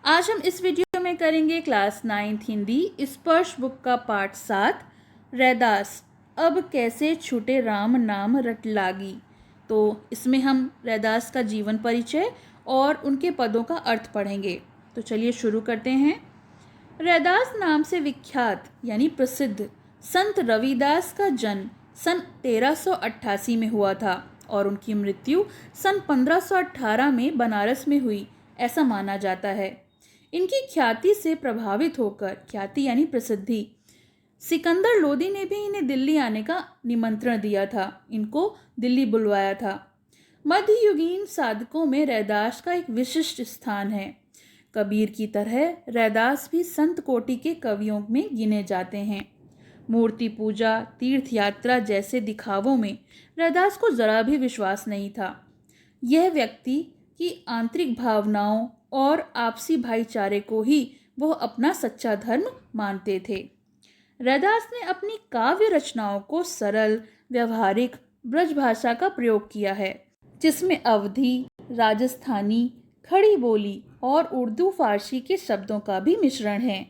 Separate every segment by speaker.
Speaker 1: आज हम इस वीडियो में करेंगे क्लास 9th हिंदी स्पर्श बुक का पाठ 7 रैदास अब कैसे छूटे राम नाम रट लागी। तो इसमें हम रैदास का जीवन परिचय और उनके पदों का अर्थ पढ़ेंगे। तो चलिए शुरू करते हैं। रैदास नाम से विख्यात यानी प्रसिद्ध संत रविदास का जन्म सन 1388 में हुआ था और उनकी मृत्यु सन 1518 में बनारस में हुई ऐसा माना जाता है। इनकी ख्याति से प्रभावित होकर, ख्याति यानी प्रसिद्धि, सिकंदर लोदी ने भी इन्हें दिल्ली आने का निमंत्रण दिया था, इनको दिल्ली बुलवाया था। मध्ययुगीन साधकों में रैदास का एक विशिष्ट स्थान है। कबीर की तरह रैदास भी संत कोटि के कवियों में गिने जाते हैं। मूर्ति पूजा, तीर्थ यात्रा जैसे दिखावों में रैदास को जरा भी विश्वास नहीं था। यह व्यक्ति की आंतरिक भावनाओं और आपसी भाईचारे को ही वह अपना सच्चा धर्म मानते थे। रैदास ने अपनी काव्य रचनाओं को सरल, व्यवहारिक ब्रज भाषा का प्रयोग किया है, जिसमें अवधी, राजस्थानी, खड़ी बोली और उर्दू फारसी के शब्दों का भी मिश्रण है।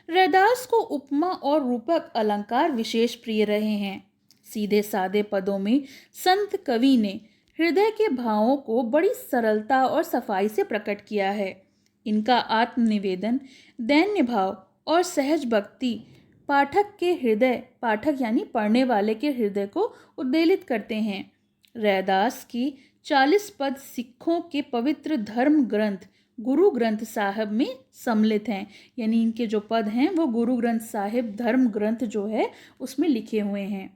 Speaker 1: रैदास को उपमा और रूपक अलंकार विशेष प्रिय रहे हैं। सीधे सादे पदों में संत कवि ने हृदय के भावों को बड़ी सरलता और सफाई से प्रकट किया है। इनका आत्मनिवेदन, दैन्य भाव और सहज भक्ति पाठक यानी पढ़ने वाले के हृदय को उद्वेलित करते हैं। रैदास की 40 पद सिखों के पवित्र धर्म ग्रंथ गुरु ग्रंथ साहिब में सम्मिलित हैं, यानी इनके जो पद हैं वो गुरु ग्रंथ साहिब धर्म ग्रंथ जो है उसमें लिखे हुए हैं।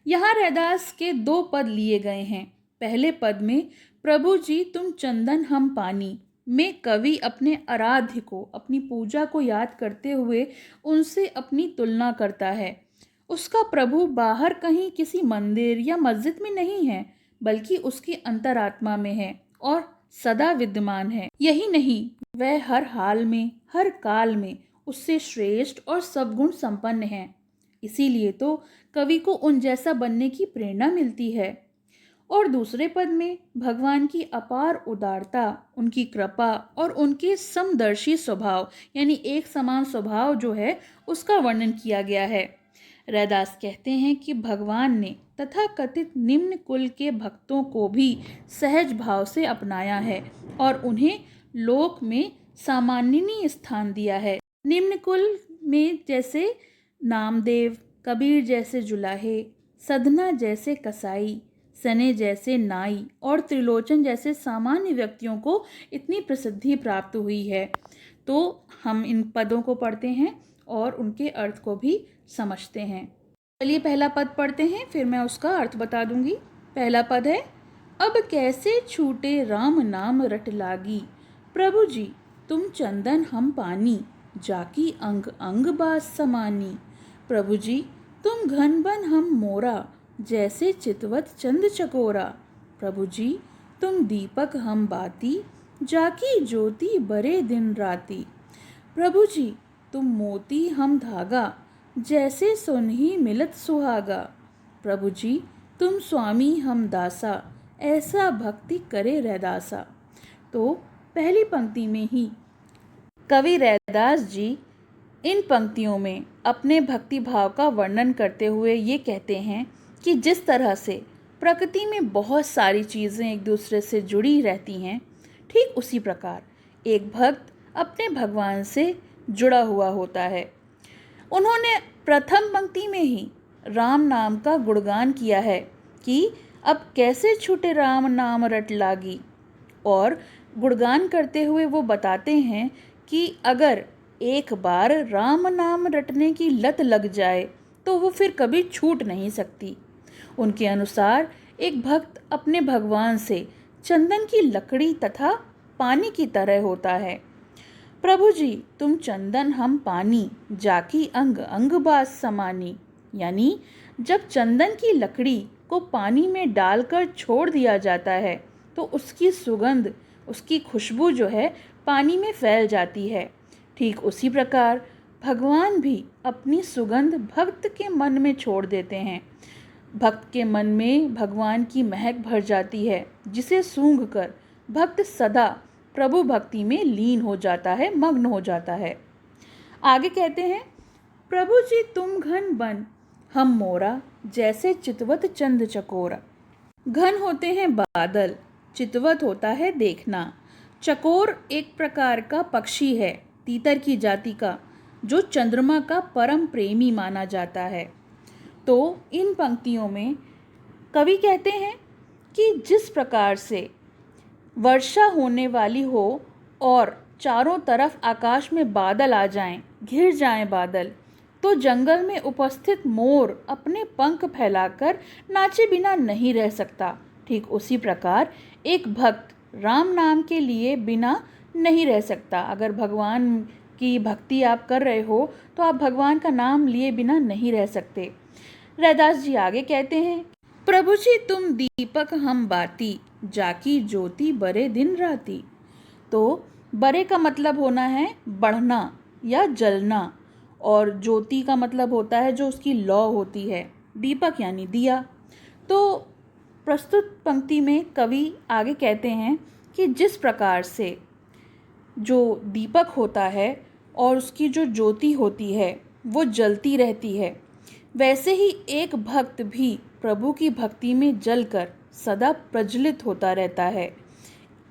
Speaker 1: यहाँ रैदास के 2 पद लिए गए हैं। पहले पद में प्रभु जी तुम चंदन हम पानी में कवि अपने आराध्य को, अपनी पूजा को याद करते हुए उनसे अपनी तुलना करता है। उसका प्रभु बाहर कहीं किसी मंदिर या मस्जिद में नहीं है, बल्कि उसकी अंतरात्मा में है और सदा विद्यमान है। यही नहीं, वह हर हाल में, हर काल में उससे श्रेष्ठ और सद्गुण संपन्न है। इसीलिए तो कवि को उन जैसा बनने की प्रेरणा मिलती है। और दूसरे पद में भगवान की अपार उदारता, उनकी कृपा और उनके समदर्शी स्वभाव यानी एक समान स्वभाव जो है उसका वर्णन किया गया है। रैदास कहते हैं कि भगवान ने तथाकथित निम्न कुल के भक्तों को भी सहज भाव से अपनाया है और उन्हें लोक में सामान्यनीय स्थान दिया है। निम्न कुल में जैसे नामदेव, कबीर जैसे जुलाहे, सधना जैसे कसाई, सने जैसे नाई और त्रिलोचन जैसे सामान्य व्यक्तियों को इतनी प्रसिद्धि प्राप्त हुई है। तो हम इन पदों को पढ़ते हैं और उनके अर्थ को भी समझते हैं। चलिए पहला पद पढ़ते हैं, फिर मैं उसका अर्थ बता दूंगी। पहला पद है, अब कैसे छूटे राम नाम रट लागी, प्रभु जी तुम चंदन हम पानी, जाकी अंग अंग बास समानी, प्रभु जी तुम घन बन हम मोरा, जैसे चितवत चंद चकोरा, प्रभु जी तुम दीपक हम बाती, जाकी ज्योति बरे दिन राती, प्रभु जी तुम मोती हम धागा, जैसे सुनही मिलत सुहागा, प्रभु जी तुम स्वामी हम दासा, ऐसा भक्ति करे रैदासा। तो पहली पंक्ति में ही कवि रैदास जी इन पंक्तियों में अपने भक्ति भाव का वर्णन करते हुए ये कहते हैं कि जिस तरह से प्रकृति में बहुत सारी चीज़ें एक दूसरे से जुड़ी रहती हैं, ठीक उसी प्रकार एक भक्त अपने भगवान से जुड़ा हुआ होता है। उन्होंने प्रथम पंक्ति में ही राम नाम का गुणगान किया है कि अब कैसे छूटे राम नाम रट लागी, और गुणगान करते हुए वो बताते हैं कि अगर एक बार राम नाम रटने की लत लग जाए तो वो फिर कभी छूट नहीं सकती। उनके अनुसार एक भक्त अपने भगवान से चंदन की लकड़ी तथा पानी की तरह होता है। प्रभु जी तुम चंदन हम पानी, जाकी अंग अंग बास समानी, यानी जब चंदन की लकड़ी को पानी में डालकर छोड़ दिया जाता है तो उसकी सुगंध, उसकी खुशबू जो है पानी में फैल जाती है। ठीक उसी प्रकार भगवान भी अपनी सुगंध भक्त के मन में छोड़ देते हैं। भक्त के मन में भगवान की महक भर जाती है, जिसे सूंघकर भक्त सदा प्रभु भक्ति में लीन हो जाता है, मग्न हो जाता है। आगे कहते हैं, प्रभु जी तुम घन बन, हम मोरा, जैसे चितवत चंद चकोरा। घन होते हैं बादल, चितवत होता है देखना, चकोर एक प्रकार का पक्षी है, तीतर की जाति का, जो चंद्रमा का परम प्रेमी माना जाता है। तो इन पंक्तियों में कवि कहते हैं कि जिस प्रकार से वर्षा होने वाली हो और चारों तरफ आकाश में बादल आ जाएं, घिर जाएं बादल, तो जंगल में उपस्थित मोर अपने पंख फैलाकर नाचे बिना नहीं रह सकता। ठीक उसी प्रकार एक भक्त राम नाम के लिए बिना नहीं रह सकता। अगर भगवान की भक्ति आप कर रहे हो तो आप भगवान का नाम लिए बिना नहीं रह सकते। रैदास जी आगे कहते हैं, प्रभु जी तुम दीपक हम बाती, जाकी ज्योति बरे दिन राती। तो बरे का मतलब होना है बढ़ना या जलना, और ज्योति का मतलब होता है जो उसकी लौ होती है, दीपक यानी दिया। तो प्रस्तुत पंक्ति में कवि आगे कहते हैं कि जिस प्रकार से जो दीपक होता है और उसकी जो ज्योति होती है वो जलती रहती है, वैसे ही एक भक्त भी प्रभु की भक्ति में जलकर सदा प्रज्वलित होता रहता है,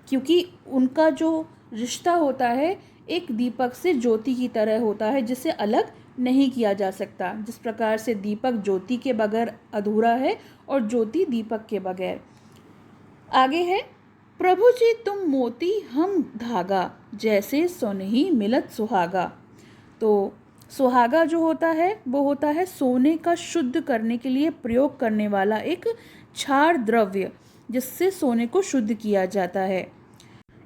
Speaker 1: क्योंकि उनका जो रिश्ता होता है एक दीपक से ज्योति की तरह होता है, जिसे अलग नहीं किया जा सकता। जिस प्रकार से दीपक ज्योति के बगैर अधूरा है और ज्योति दीपक के बगैर। आगे है, प्रभु जी तुम मोती हम धागा, जैसे सोनही मिलत सुहागा। तो सुहागा जो होता है वो होता है सोने का शुद्ध करने के लिए प्रयोग करने वाला एक क्षार द्रव्य, जिससे सोने को शुद्ध किया जाता है।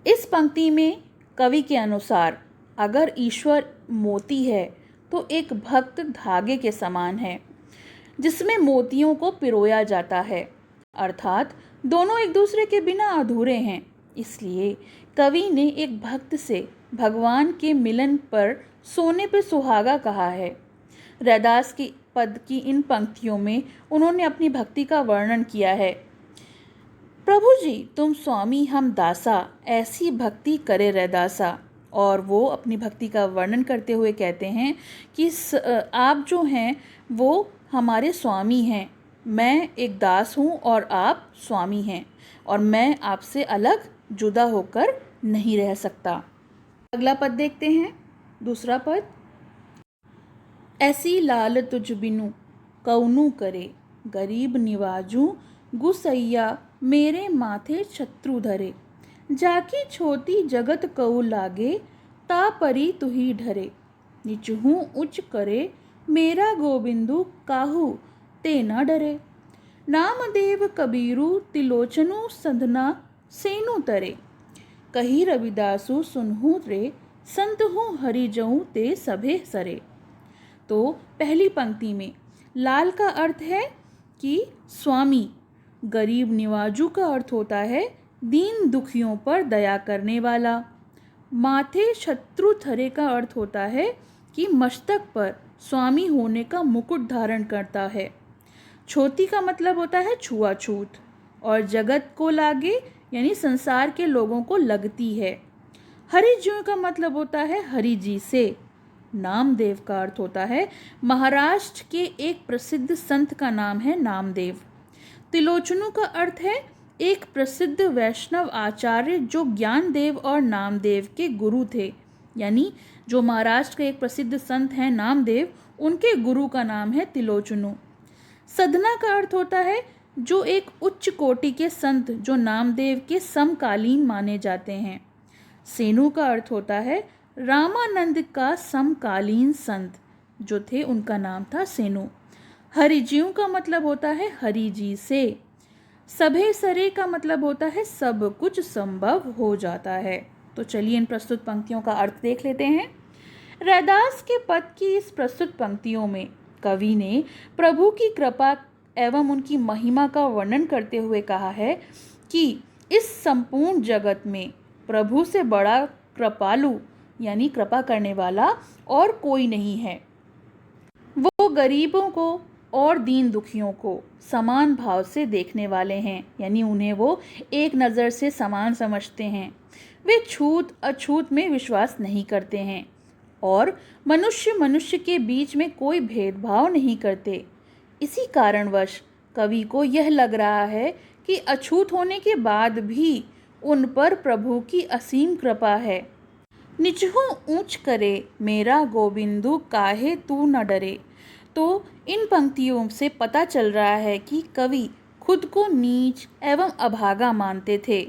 Speaker 1: इस पंक्ति में कवि के अनुसार अगर ईश्वर मोती है तो एक भक्त धागे के समान है, जिसमें मोतियों को पिरोया जाता है, अर्थात दोनों एक दूसरे के बिना अधूरे हैं। इसलिए कवि ने एक भक्त से भगवान के मिलन पर सोने पे सुहागा कहा है। रैदास की पद की इन पंक्तियों में उन्होंने अपनी भक्ति का वर्णन किया है। प्रभु जी तुम स्वामी हम दासा, ऐसी भक्ति करे रैदासा। और वो अपनी भक्ति का वर्णन करते हुए कहते हैं कि आप जो हैं वो हमारे स्वामी हैं, मैं एक दास हूँ और आप स्वामी हैं, और मैं आपसे अलग जुदा होकर नहीं रह सकता। अगला पद देखते हैं, दूसरा पद, ऐसी लाल तुझ बिनु कौनु करे, गरीब निवाजू गुसैया मेरे माथे छत्रु धरे, जाकी छोटी जगत कऊ लागे, ता परी तुही ढरे, निचहू उच्च करे मेरा गोविंदु काहू ते न डरे, नामदेव कबीरू तिलोचनु सधना सेनु तरे, कही रविदासु सुनहु रे, संत हूँ हरि जऊँ ते सभे सरे। तो पहली पंक्ति में लाल का अर्थ है कि स्वामी, गरीब निवाजू का अर्थ होता है दीन दुखियों पर दया करने वाला, माथे शत्रु थरे का अर्थ होता है कि मस्तक पर स्वामी होने का मुकुट धारण करता है, छोटी का मतलब होता है छुआछूत, और जगत को लागे यानी संसार के लोगों को लगती है। हरि जी का मतलब होता है हरि जी से। नामदेव का अर्थ होता है महाराष्ट्र के एक प्रसिद्ध संत का नाम है नामदेव। तिलोचनु का अर्थ है एक प्रसिद्ध वैष्णव आचार्य जो ज्ञानदेव और नामदेव के गुरु थे, यानी जो महाराष्ट्र के एक प्रसिद्ध संत हैं नामदेव, उनके गुरु का नाम है तिलोचनु। सधना का अर्थ होता है जो एक उच्च कोटि के संत जो नामदेव के समकालीन माने जाते हैं। सेनु का अर्थ होता है रामानंद का समकालीन संत जो थे, उनका नाम था सेनु। हरिजीव का मतलब होता है हरि जी से। सभे सरे का मतलब होता है सब कुछ संभव हो जाता है। तो चलिए इन प्रस्तुत पंक्तियों का अर्थ देख लेते हैं। रैदास के पद की इस प्रस्तुत पंक्तियों में कवि ने प्रभु की कृपा एवं उनकी महिमा का वर्णन करते हुए कहा है कि इस संपूर्ण जगत में प्रभु से बड़ा कृपालु यानी कृपा करने वाला और कोई नहीं है। वो गरीबों को और दीन दुखियों को समान भाव से देखने वाले हैं, यानी उन्हें वो एक नज़र से समान समझते हैं। वे छूत अछूत में विश्वास नहीं करते हैं और मनुष्य मनुष्य के बीच में कोई भेदभाव नहीं करते। इसी कारणवश कवि को यह लग रहा है कि अछूत होने के बाद भी उन पर प्रभु की असीम कृपा है। निचहु ऊंच करे मेरा गोविंदु काहे तू न डरे। तो इन पंक्तियों से पता चल रहा है कि कवि खुद को नीच एवं अभागा मानते थे।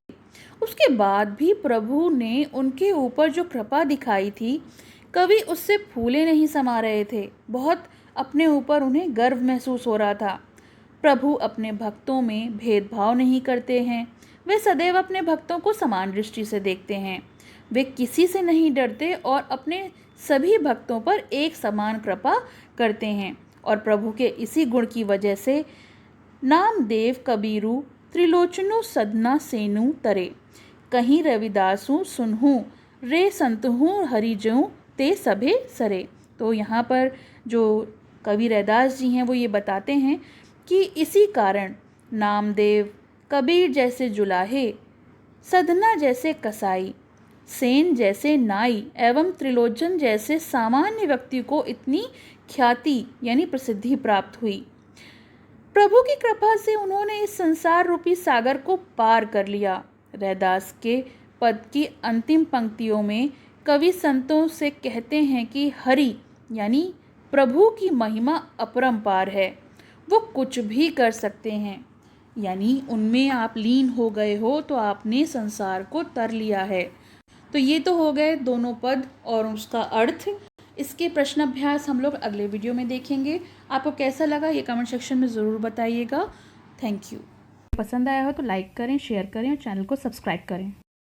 Speaker 1: उसके बाद भी प्रभु ने उनके ऊपर जो कृपा दिखाई थी, कवि उससे फूले नहीं समा रहे थे। बहुत अपने ऊपर उन्हें गर्व महसूस हो रहा था। प्रभु अपने भक्तों में भेदभाव नहीं करते हैं। वे सदैव अपने भक्तों को समान दृष्टि से देखते हैं। वे किसी से नहीं डरते और अपने सभी भक्तों पर एक समान कृपा करते हैं। और प्रभु के इसी गुण की वजह से नामदेव कबीरू त्रिलोचनु सदना सेनु तरे, कहीं रविदासु सुनहु रे संतहु हरिजऊ ते सभे सरे। तो यहाँ पर जो कवि रैदास जी हैं वो ये बताते हैं कि इसी कारण नामदेव, कबीर जैसे जुलाहे, सधना जैसे कसाई, सेन जैसे नाई एवं त्रिलोचन जैसे सामान्य व्यक्ति को इतनी ख्याति यानी प्रसिद्धि प्राप्त हुई। प्रभु की कृपा से उन्होंने इस संसार रूपी सागर को पार कर लिया। रैदास के पद की अंतिम पंक्तियों में कवि संतों से कहते हैं कि हरि यानी प्रभु की महिमा अपरंपार है। वो कुछ भी कर सकते हैं, यानी उनमें आप लीन हो गए हो तो आपने संसार को तर लिया है। तो ये तो हो गए दोनों पद और उसका अर्थ। इसके प्रश्न अभ्यास हम लोग अगले वीडियो में देखेंगे। आपको कैसा लगा ये कमेंट सेक्शन में ज़रूर बताइएगा। Thank you. पसंद आया हो तो लाइक करें, शेयर करें और चैनल को सब्सक्राइब करें।